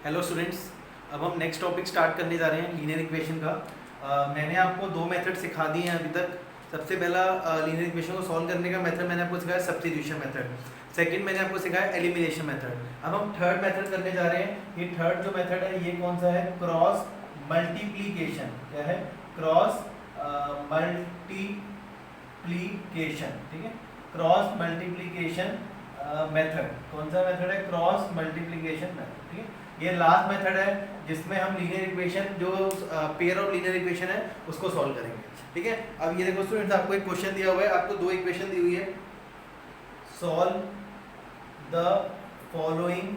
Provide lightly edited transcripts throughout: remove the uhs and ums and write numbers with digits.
Hello students, अब हम next topic start करने जा रहे हैं लीनियर इक्वेशन का। मैंने आपको दो मेथड सिखा दिए हैं अभी तक। सबसे पहला लीनियर इक्वेशन को सॉल्व करने का मेथड मैंने आपको सिखाया सब्स्टिट्यूशन मेथड। सेकंड मैंने आपको सिखाया एलिमिनेशन मेथड। अब हम थर्ड मेथड करने जा रहे हैं। ये थर्ड जो मेथड है ये कौन सा है? Cross multiplication. क्या है? Cross multiplication. ठीक है, क्रॉस मल्टीप्लीकेशन मेथड। कौन सा मेथड है? Cross multiplication method. ठीक है, ये लास्ट मेथड है जिसमें हम लीनियर इक्वेशन जो पेयर ऑफ लीनियर इक्वेशन है उसको सॉल्व करेंगे। ठीक है, अब ये देखो स्टूडेंट्स, आपको एक क्वेश्चन दिया हुआ है, आपको दो इक्वेशन दी हुई है। Solve the following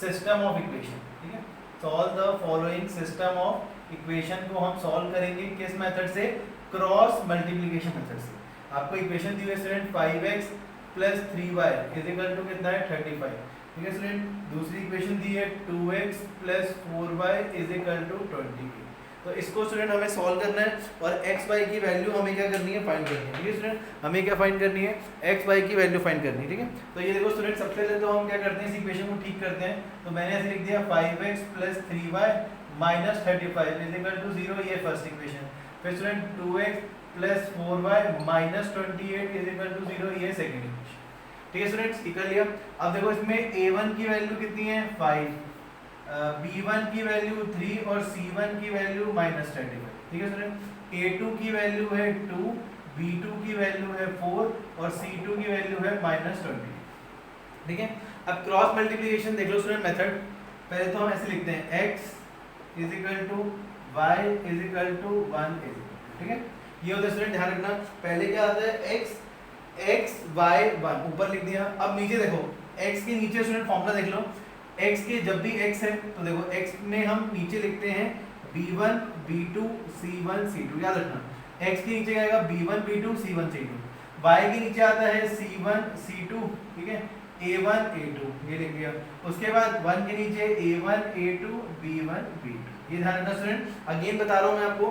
system of equation. ठीक है, solve the following system of equation को हम सॉल्व करेंगे किस मेथड से? क्रॉस मल्टीप्लीकेशन मेथड से। आपको इक्वेशन दी हुई है student 5x plus 3y is equal to कितना है? 35। ठीक है स्टूडेंट, दूसरी इक्वेशन दी है 2x plus 4y is equal to 28। तो इसको स्टूडेंट हमें सॉल्व करना है और x y की वैल्यू हमें क्या करनी है? फाइंड करनी है। ठीक है स्टूडेंट, हमें क्या फाइंड करनी है? x y की वैल्यू फाइंड करनी है। ठीक है, तो ये देखो स्टूडेंट, सबसे पहले तो हम क्या करते हैं, इस इक्वेशन को ठीक करते हैं। तो मैंने ऐसे लिख दिया 5x plus 3y minus 35 is equal to 0, ये फर्स्ट इक्वेशन। फिर student 2x plus 4y minus 28 is equal to 0, ये सेकंड इक्वेशन। ठीक है स्टूडेंट्स, ठीक कर लिया। अब देखो इसमें a1 की वैल्यू कितनी है? 5, b1 की वैल्यू 3 और c1 की वैल्यू माइनस 35। ठीक है स्टूडेंट, a2 की वैल्यू है 2, b2 की वैल्यू है 4 और c2 की वैल्यू है माइनस 20। ठीक है, अब क्रॉस मल्टीप्लिकेशन देख लो स्टूडेंट मेथड। पहले तो हम ऐसे लिखते हैं x is equal to y is equal to 1 is. ठीक है, ये होता है स्टूडेंट, ध्यान रखना। पहले क्या आता है? x y 1 ऊपर लिख दिया। अब नीचे देखो, x के नीचे स्टूडेंट फॉर्मूला देख लो। x के जब भी x है तो देखो x में हम नीचे लिखते हैं b1 b2 c1 c2, याद रखना। x के नीचे आएगा b1 b2 c1 c2। y के नीचे आता है c1 c2। ठीक है, a1 a2, ये लिख दिया। उसके बाद 1 के नीचे a1 a2 b1 b2, ये ध्यान रखना स्टूडेंट। अगेन बता रहा हूं मैं आपको,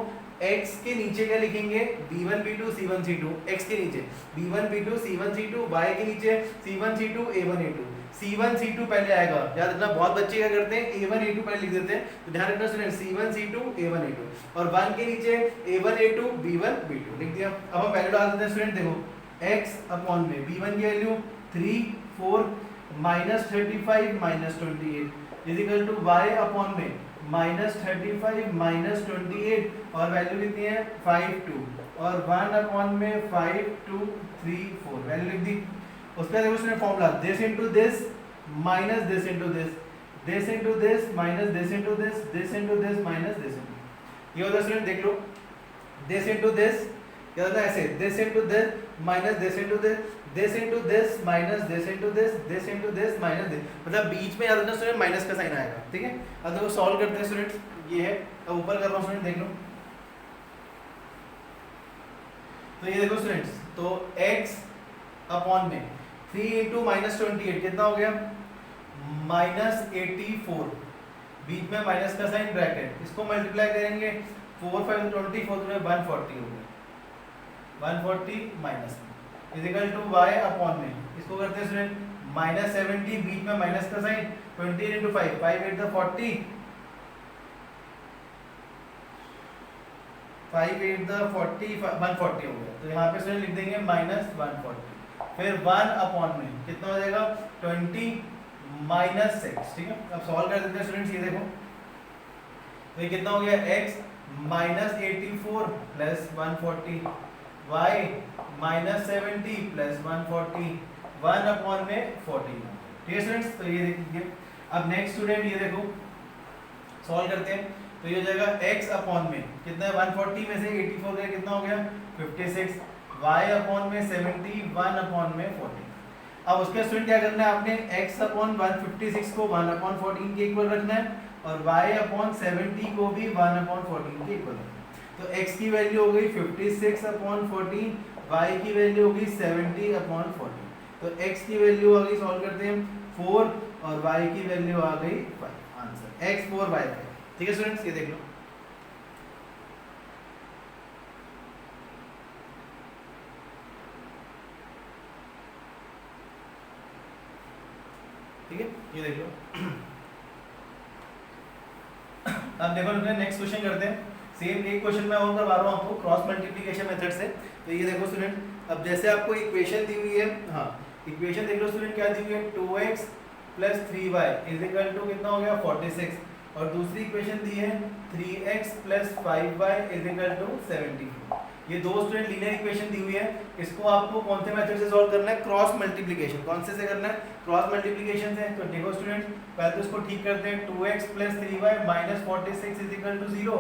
x के नीचे क्या लिखेंगे? b1 b2 c1 c2। x के नीचे b1 b2 c1 c2, y के नीचे c1 c2 a1 a2। c1 c2 पहले आएगा, याद रखना। बहुत बच्चे क्या करते हैं? a1 a2 पहले लिख देते हैं, तो ध्यान रखना student, c1 c2 a1 a2 और 1 के नीचे a1 a2 b1 b2 लिख दिया। अब हम वैल्यू डाल देते हैं स्टूडेंट। देखो x अपॉन में b1 की value 3 4 minus 35 minus 28 is equal to y upon में माइनस 35 माइनस 28 और वैल्यू कितनी है? 5 2 और 1 अपॉन में 5 2 3 4 वैल्यू लिख दी। उसके बाद देखो उसने formula this into this minus this into this, this into this minus this into this, this into this minus this into. ये होता है स्टूडेंट, देख लो, दिस इनटू दिस, क्या होता है? ऐसे this into this minus this into this, this into this minus this into this, this into this minus this, मतलब बीच में याद रखना स्टूडेंट माइनस का साइन आएगा। ठीक है, अब देखो सॉल्व करते हैं स्टूडेंट। ये है, अब ऊपर कर रहा हूं स्टूडेंट, देख लो। तो ये देखो स्टूडेंट्स, तो x अपॉन में 3 इंटू माइनस 28 कितना हो गया? माइनस 84, बीच में माइनस का साइन ब्रैकेट, इसको मल्टीप्लाई करेंगे 4 5 24 में 140 हो गया, 140 minus is equal to y upon में, इसको करते हैं स्टूडेंट माइनस 70, बीच में माइनस का साइन, 20 इंटू 5 5 8 द 40, 5 8 द 40 140 हो गया। तो यहाँ पे स्टूडेंट लिख देंगे माइनस 140, फिर 1 अपॉन में कितना हो जाएगा? 20 माइनस 6। ठीक है, अब सॉल्व कर देते हैं स्टूडेंट्स। ये देखो, तो ये कितना हो गया? x minus 84 plus 140, y minus 70 plus 140, 1 upon में 14। ठीक है स्टूडेंट्स, तो ये देखिए। अब नेक्स्ट स्टूडेंट ये देखो, सॉल्व करते हैं। तो ये हो जाएगा x अपॉन में कितना है? 140 में से 84 गया, कितना हो गया? 56, y अपॉन में 70, 1 अपॉन में 14। अब उसके स्टूडेंट क्या करना है? आपने x अपॉन 156 को 1 अपॉन 14 के इक्वल रखना है और y अपॉन 70 को भी 1 अपॉन 14 के इक्वल रखना है। तो x की वैल्यू हो गई 56 अपॉन 14, y की वैल्यू होगी 70 अपॉन 14। तो x की वैल्यू आ गई, सॉल्व करते हैं, 4 और y की वैल्यू आ गई 5। Answer x 4 y 5। ठीक है स्टूडेंट्स, ये देख लो। ठीक है, ये देख लो। अब देखो स्टूडेंट नेक्स्ट क्वेश्चन करते हैं। सेम एक क्वेश्चन मैं और करवा रहा हूँ आपको क्रॉस मल्टीप्लिकेशन मेथड से। तो ये देखो स्टूडेंट, अब जैसे आपको इक्वेशन दी हुई है, हाँ इक्वेशन देख लो स्टूडेंट, क्या दी हुई है 2x plus 3y is equal to कितना हो गया 46, और दूसरी इक्वेशन दी है 3x plus 5y is equal to 74। ये दो स्टूडेंट लीनियर इक्वेशन दी हुई है, इसको आपको कौन से मेथड से सॉल्व करना है, क्रॉस मल्टीप्लिकेशन। कौन से करना है, क्रॉस मल्टीप्लिकेशन से। तो देखो स्टूडेंट पहले तो इसको ठीक करते हैं, 2x plus 3y minus 46 is equal to 0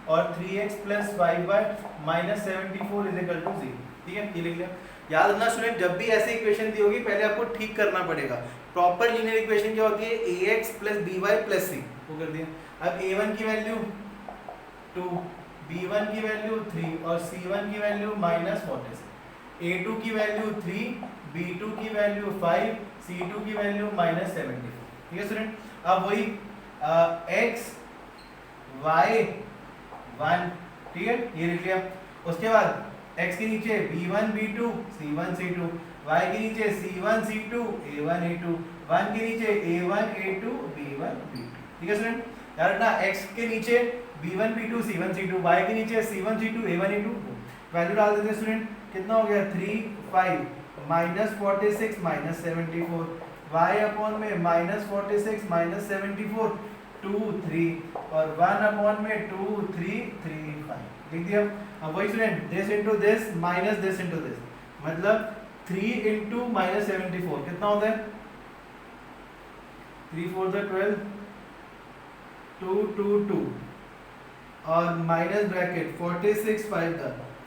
और 3x plus 5y minus 74 is equal to 0। ठीक है, ये लिख लिया। याद रखना स्टूडेंट, जब भी ऐसी इक्वेशन दी होगी पहले आपको ठीक करना पड़ेगा। प्रॉपर लीनियर इक्वेशन क्या होती है, ax plus by plus c, वो कर दिया। अब a1 की वैल्यू 2, b1 की वैल्यू 3 और c1 की वैल्यू माइनस 46, a2 की वैल्यू 3, b2 की वैल्यू 5, c2 की वैल्यू माइनस 74। ठीक है स्टूडेंट, अब वही x y 1, ठीक है ये लिख लिया। उसके बाद x के नीचे b1 b2 c1 c2, y के नीचे c1 c2 a1 a2, 1 के नीचे a1 a2 b1 b2। ठीक है स्टूडेंट, याद रखना x के नीचे b1 b2 c1 c2, y के नीचे c1 c2 a1 a2। Value डाल देते हैं स्टूडेंट, कितना हो गया 3 5 माइनस 46 माइनस 74, y अपॉन में माइनस 46 माइनस 74 2 3 और 1 अपॉन में 2 3 3 5 लिख दिया। अब वही student this into this minus this into this, मतलब 3 इनटू माइनस 74 कितना होता है, 3 4 12 2 2 2 और माइनस ब्रैकेट 46 5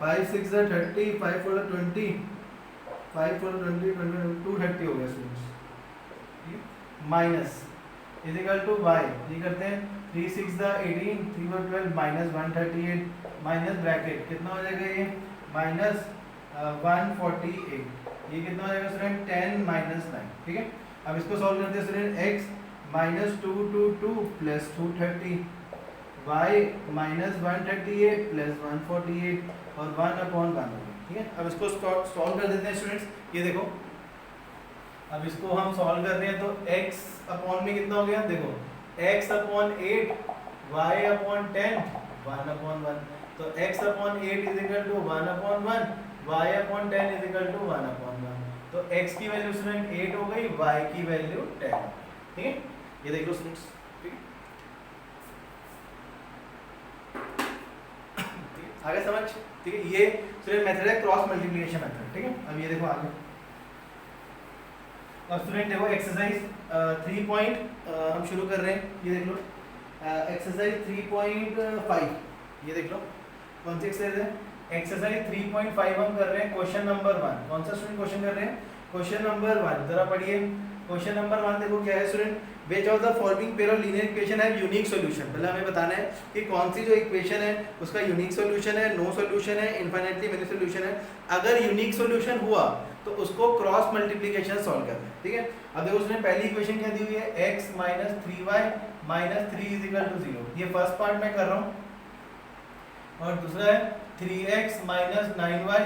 5 6 30 5 4 20 5 4 20 230 हो गया students. Minus is equal to y, ये करते हैं 3 6 18 3 4 12 माइनस 138 माइनस ब्रैकेट कितना हो जाएगा ये माइनस 148, ये कितना हो जाएगा स्टूडेंट 10 माइनस 9। ठीक है, अब इसको सॉल्व करते हैं student, x minus 222 plus 230, y minus 138 plus 148 और 1 अपॉन 1। ठीक है, अब इसको सॉल्व कर देते हैं स्टूडेंट्स। ये देखो अब इसको हम सॉल्व कर रहे हैं, तो x अपॉन में कितना हो गया, देखो x upon 8 y upon 10 1 upon 1, तो x upon 8 is equal to 1 upon 1, y upon 10 is equal to 1 upon 1। तो x की वैल्यू स्टूडेंट 8 हो गई, y की वैल्यू 10। ठीक है, ये देख लो स्टूडेंट्स। ठीक है, आगे समझ। ठीक है, ये स्टूडेंट मेथड है क्रॉस मल्टीप्लिकेशन मेथड। ठीक है, अब ये देखो आगे। अब स्टूडेंट देखो एक्सरसाइज 3 पॉइंट हम शुरू कर रहे हैं, ये देख लो एक्सरसाइज 3.5, ये देख लो कौन सी एक्सरसाइज है, एक्सरसाइज 3.5 हम कर रहे हैं क्वेश्चन नंबर 1। कौन सा स्टूडेंट क्वेश्चन कर रहे हैं, क्वेश्चन नंबर 1, जरा पढ़िए क्वेश्चन नंबर 1। देखो क्या है student, which of the following pair of linear equation have unique solution. पहले हमें बताना है कि कौन सी जो इक्वेशन है उसका यूनिक सॉल्यूशन है, नो सॉल्यूशन है, इनफाइनाइटली मेनी सॉल्यूशन है। अगर यूनिक सॉल्यूशन हुआ तो उसको क्रॉस मल्टीप्लिकेशन सॉल्व करना है। ठीक है, अब देखो उसने पहली इक्वेशन क्या दी हुई है, x minus 3y minus 3 is equal to 0। ये फर्स्ट पार्ट में कर रहा हूँ, और दूसरा है 3x minus 9y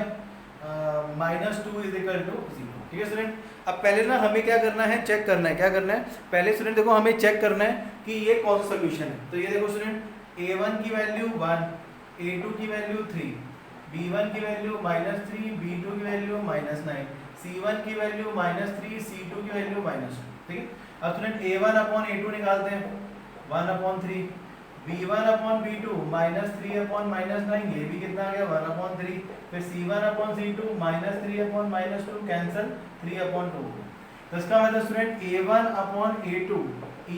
minus 2 is equal to 0। ठीक है स्टूडेंट, अब पहले ना हमें क्या करना है, चेक करना है। क्या करना है पहले स्टूडेंट, देखो हमें चेक करना है कि ये कौन सा सोल्यूशन है। तो ये देखो स्टूडेंट a1 की वैल्यू 1, a2 की वैल्यू 3, b1 की वैल्यू माइनस 3, b2 की वैल्यू माइनस 9, c1 की वैल्यू माइनस 3, c2 की वैल्यू माइनस 2। ठीक है, अब स्टूडेंट a1 अपॉन a2 निकालते हैं, 1 upon 3, b1 upon b2 minus 3 upon minus 9, ये भी कितना आ गया 1 अपॉन 3, फिर c1 upon c2 minus 3 upon minus 2 cancel 3 upon 2। तो इसका मतलब student a1 upon a2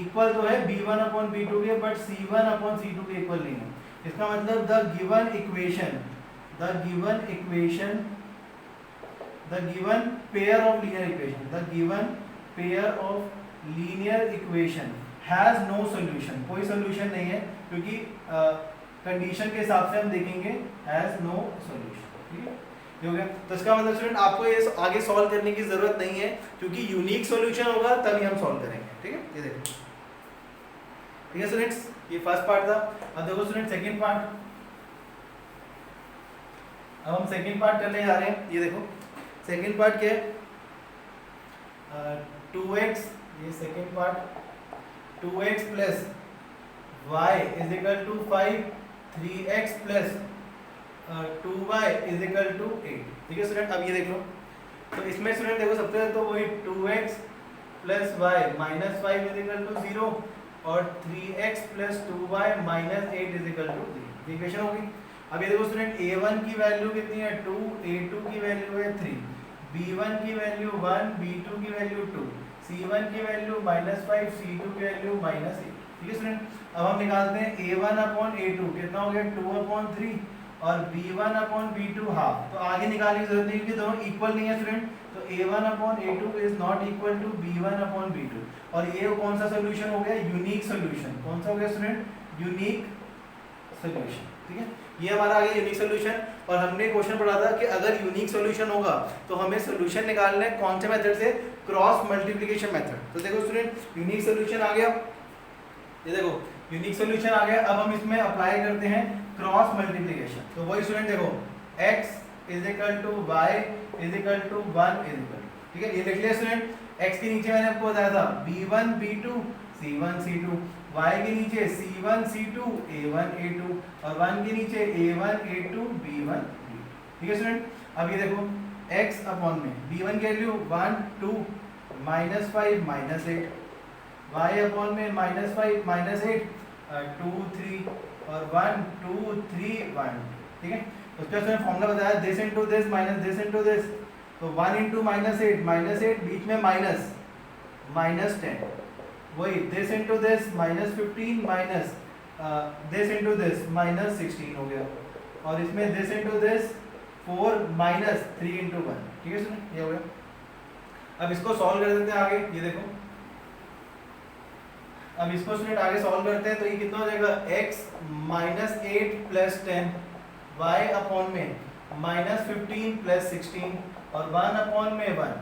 equal तो है b1 अपॉन b2 के, बट c1 अपॉन c2 के इक्वल नहीं है। इसका मतलब the given equation the given pair of linear equation has no solution, कोई solution नहीं है, क्योंकि कंडीशन के हिसाब से हम देखेंगे has no solution। ठीक है, ये हो गया। तो इसका मतलब स्टूडेंट आपको ये आगे सॉल्व करने की जरूरत नहीं है, क्योंकि यूनिक सॉल्यूशन होगा तभी हम सॉल्व करेंगे। ठीक है, ये देखो। ठीक है स्टूडेंट्स, ये फर्स्ट पार्ट था। अब देखो स्टूडेंट सेकंड पार्ट, अब हम सेकंड पार्ट करने जा रहे हैं। ये देखो सेकंड पार्ट क्या है, 2x, ये second part 2x plus y is equal to 5, 3x plus 2y is equal to 8। ठीक है स्टूडेंट, अब ये देख लो, तो इसमें स्टूडेंट देखो सबसे पहले तो वही 2x plus y minus 5 is equal to 0 और 3x plus 2y minus 8 is equal to 3 equation होगी। अब ये देखो स्टूडेंट a1 की वैल्यू कितनी है 2, a2 की वैल्यू है 3, b1 की वैल्यू 1, b2 की वैल्यू 2, c1 की वैल्यू -5, c2 की वैल्यू -8। ठीक है स्टूडेंट, अब हम निकालते हैं a1 अपॉन a2 कितना हो गया 2 अपॉन 3 और b1 अपॉन b2 हाफ। तो आगे निकालने की जरूरत नहीं क्योंकि दोनों इक्वल नहीं है स्टूडेंट, तो a1 upon a2 is not equal to b1 upon b2। और ये कौन सा सोल्यूशन हो गया, यूनिक सोल्यूशन। कौन सा हो गया स्टूडेंट, यूनिक सोल्यूशन। ठीक है, ये हमारा आ गया यूनिक सोल्यूशन। और हमने क्वेश्चन पढ़ा था कि अगर यूनिक सोल्यूशन होगा तो हमें सोल्यूशन निकालना है कौन से मेथड से, क्रॉस मल्टीप्लिकेशन मेथड। तो देखो स्टूडेंट यूनिक सोल्यूशन आ गया, ये देखो यूनिक सोल्यूशन आ गया। अब हम इसमें अप्लाई करते हैं क्रॉस मल्टीप्लिकेशन। तो वही स्टूडेंट देखो x is equal to y is equal to 1 is equal, ठीक है ये देख लिया स्टूडेंट। x के नीचे मैंने आपको बताया था b1 b2 c1 c2, y के नीचे c1 c2 a1 a2 और 1 के नीचे a1 a2 b1 b2। ठीक है स्टूडेंट, अब ये देखो x अपॉन में b1 की वैल्यू 1 2 -5 -8, y अपॉन में -5 -8 2 3 और 1 2 3 1। ठीक है, उसका मैंने फॉर्मूला बताया this into this minus this into this, तो 1 इंटू -8 बीच में -10, वही this into this -15 minus this into this -16 हो गया और इसमें दिस इनटू दिस 4 -3 इंटू 1। ठीक है सुनिए, ये हो गया। अब इसको सॉल्व कर देते हैं आगे, ये देखो अब इसको स्टूडेंट आगे सॉल्व करते हैं तो ये कितना हो जाएगा x -8 प्लस 10 y अपॉन में -15 प्लस 16 और 1 अपॉन में 1,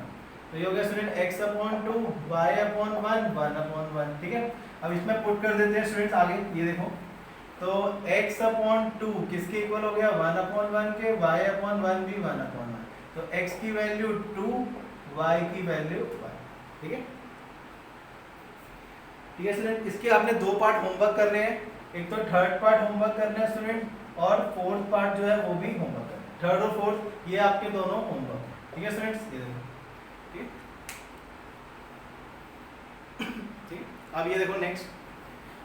तो ये हो गया student x upon 2 y upon 1 1 upon 1। ठीक है, अब इसमें पुट कर देते हैं स्टूडेंट्स आगे, ये देखो तो x अपॉन 2 किसके इक्वल हो गया 1 अपॉन 1 के, y अपॉन 1 भी 1 अपॉन 1, तो x की वैल्यू 2 y की वैल्यू 1। ठीक है, ठीक है स्टूडेंट, इसके आपने दो पार्ट होमवर्क करने हैं, एक तो थर्ड पार्ट होमवर्क करना है स्टूडेंट और फोर्थ पार्ट जो है वो भी होमवर्क करना है। थर्ड और फोर्थ ये आपके दोनों होमवर्क है। ठीक है स्टूडेंट्स, ये देखो ठीक ठीक। अब ये देखो नेक्स्ट,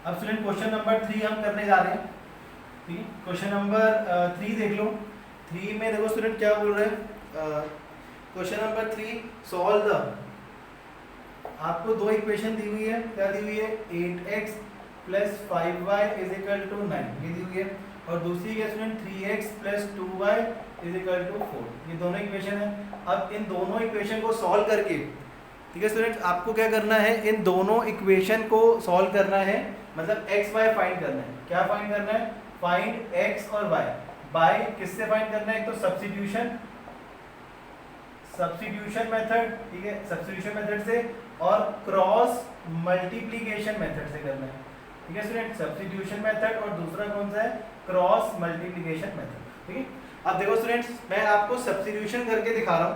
अब स्टूडेंट क्वेश्चन नंबर 3 हम करने जा रहे हैं। ठीक है, क्वेश्चन नंबर 3 देख लो। 3 में देखो स्टूडेंट क्या बोल रहे हैं, क्वेश्चन नंबर 3 सॉल्व द, आपको दो इक्वेशन दी हुई है, क्या दी हुई है 8x plus 5y is equal to 9 ये दी हुई है, और दूसरी है student 3x plus 2y is equal to 4, ये दोनों इक्वेशन है। अब इन दोनों इक्वेशन को सॉल्व करके, ठीक है स्टूडेंट, आपको क्या करना है, इन दोनों इक्वेशन को सॉल्व करना है, मतलब x y फाइंड करना है। क्या फाइंड करना है, फाइंड x और y बाय किससे फाइंड करना है, एक तो सब्स्टिट्यूशन मेथड, ठीक है सब्स्टिट्यूशन मेथड से, और क्रॉस मल्टीप्लिकेशन मेथड से करना है। ठीक है स्टूडेंट, सब्स्टिट्यूशन मेथड और दूसरा कौन सा है, क्रॉस मल्टीप्लिकेशन मेथड। ठीक है, अब देखो स्टूडेंट्स मैं आपको सब्स्टिट्यूशन करके दिखा रहा हूँ,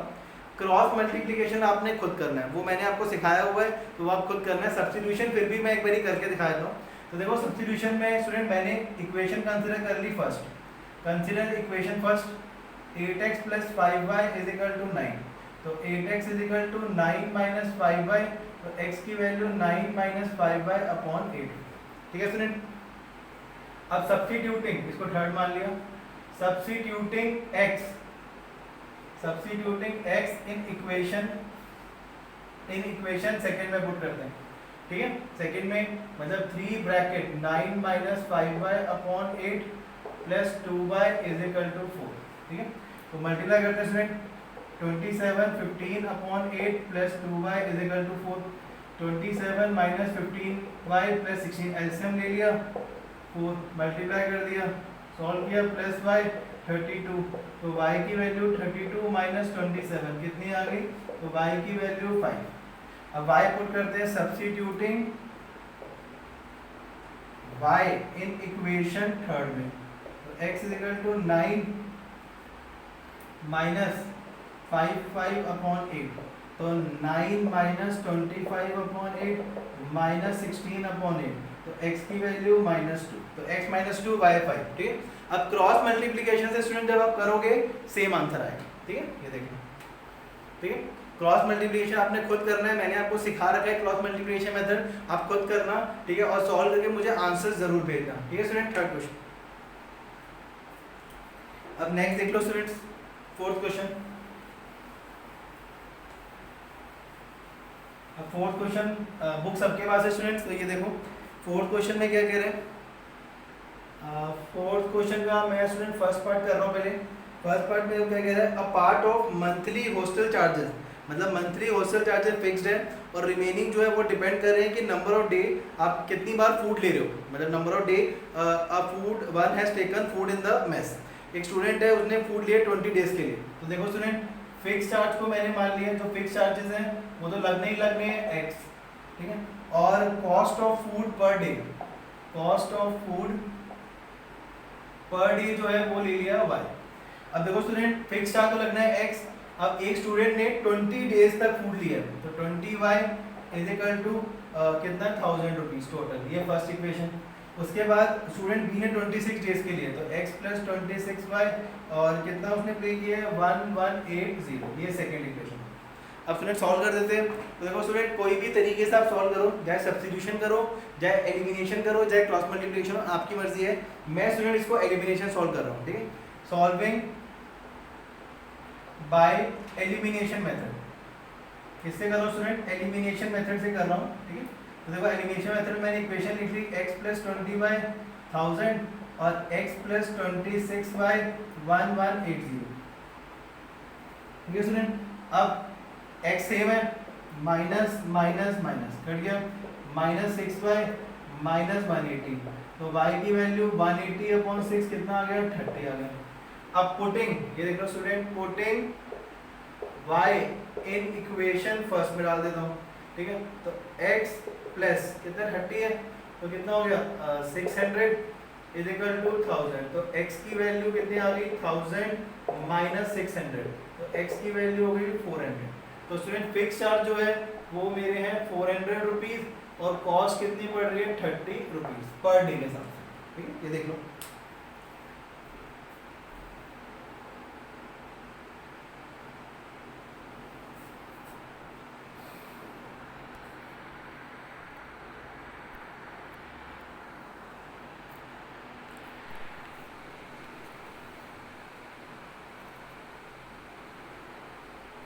क्रॉस मल्टीप्लिकेशन आपने खुद करना है, वो मैंने आपको सिखाया हुआ है तो वो आप खुद करना है। सब्स्टिट्यूशन फिर भी मैं एक बार करके दिखा देता हूँ। तो देखो सब्स्टिट्यूशन में स्टूडेंट मैंने इक्वेशन कंसिडर कर ली first, consider equation first 8x plus 5y is equal to 9, तो 8x is equal to 9 minus 5y, तो x की वैल्यू 9 माइनस 5y अपॉन 8। ठीक है स्टूडेंट, अब सब्स्टिट्यूटिंग, इसको थर्ड मान लिया, substituting x in equation second में पुट करते हैं। ठीक है, सेकंड में मतलब 3 bracket 9 minus 5y upon 8 plus 2y is equal to 4। ठीक है, तो मल्टीप्लाई करते हैं student, 27 15 upon 8 plus 2y is equal to 4, 27 minus 15y plus 16 LCM ले लिया 4, मल्टीप्लाई कर दिया, सॉल्व किया, प्लस y 32, तो y की वैल्यू 32 माइनस 27 कितनी आ गई, तो y की वैल्यू 5। अब y पुट करते हैं, substituting y in equation third में, तो x is equal to 9 minus 5 upon 8, तो 9 माइनस 25 अपॉन 8 माइनस 16 अपॉन 8, तो x की वैल्यू -2, तो x -2 y 5, ठीक है। अब क्रॉस मल्टीप्लिकेशन से स्टूडेंट जब आप करोगे सेम आंसर आएगा, ठीक है, ये देखिए, ठीक है। क्रॉस मल्टीप्लिकेशन आपने खुद करना है, मैंने आपको सिखा रखा है क्रॉस मल्टीप्लिकेशन मेथड, आप खुद करना, ठीक है, और सॉल्व करके मुझे आंसर जरूर भेजना, ठीक है स्टूडेंट। थर्ड क्वेश्चन, अब नेक्स्ट देख लो स्टूडेंट्स, फोर्थ क्वेश्चन। अब फोर्थ क्वेश्चन बुक सबके पास है स्टूडेंट्स, तो ये देखो फोर्थ क्वेश्चन में क्या कह रहे हैं। फोर्थ क्वेश्चन का मैं स्टूडेंट फर्स्ट पार्ट कर रहा हूँ। पहले फर्स्ट पार्ट में क्या कह रहा है, a part of monthly hostel charges, मतलब मंथली हॉस्टल चार्जेस फिक्स्ड है और रिमेनिंग जो है वो डिपेंड कर रहे हैं कि नंबर ऑफ डे आप कितनी बार फूड ले रहे हो, मतलब number of day a food one has taken food in the mess. एक स्टूडेंट है, उसने फूड लिया 20 डेज के लिए, तो देखो स्टूडेंट फिक्स चार्ज को मैंने मान लिया, जो फिक्स चार्जेस हैं वो तो लगने ही लगने हैं x, ठीक है, और cost of food per day, cost of food per day जो है वो ले लिया y। अब देखो स्टूडेंट फिक्स चार्ज तो लगना है x, अब एक स्टूडेंट ने 20 डेज तक फूड लिया तो 20y इज इक्वल टू कितना 1000 रुपीज टोटल, ये फर्स्ट इक्वेशन। उसके बाद स्टूडेंट बी ने 26 डेज के लिए, तो x प्लस 26y और कितना उसने पे किया है 1180, ये सेकेंड इक्वेशन। अब स्टूडेंट सॉल्व कर देते हैं, तो देखो स्टूडेंट कोई भी तरीके से आप सॉल्व करो, चाहे सब्स्टिट्यूशन करो, चाहे एलिमिनेशन करो, चाहे क्रॉस मल्टीप्लिकेशन, आपकी मर्जी है। मैं स्टूडेंट इसको एलिमिनेशन सॉल्व कर रहा हूँ, ठीक है, सॉल्विंग बाय एलिमिनेशन मेथड। किससे कर रहा हूँ स्टूडेंट, एलिमिनेशन मेथड से कर रहा हूँ, ठीक है। तो देखो एलिमिनेशन मेथड में मैंने इक्वेशन लिख ली x प्लस 20y 1000 और x प्लस 26y 1180, ठीक है स्टूडेंट। अब x सेम है, माइनस माइनस माइनस कट गया, -6y माइनस 180, तो y की वैल्यू 180/6 कितना आ गया 30 आ गया। अब पुटिंग, ये देख लो student, putting y in equation first में डाल देता हूँ, ठीक है, तो x प्लस कितना 30 है, तो कितना हो गया 600 इज इक्वल टू 1000, तो x की वैल्यू कितनी आ गई 1000 माइनस 600, तो x की वैल्यू हो गई 400। तो स्टूडेंट फिक्स चार्ज जो है वो मेरे हैं 400 रुपीज और कॉस्ट कितनी पड़ रही है 30 रुपीज पर डे के हिसाब से, ठीक है, ये देख लो।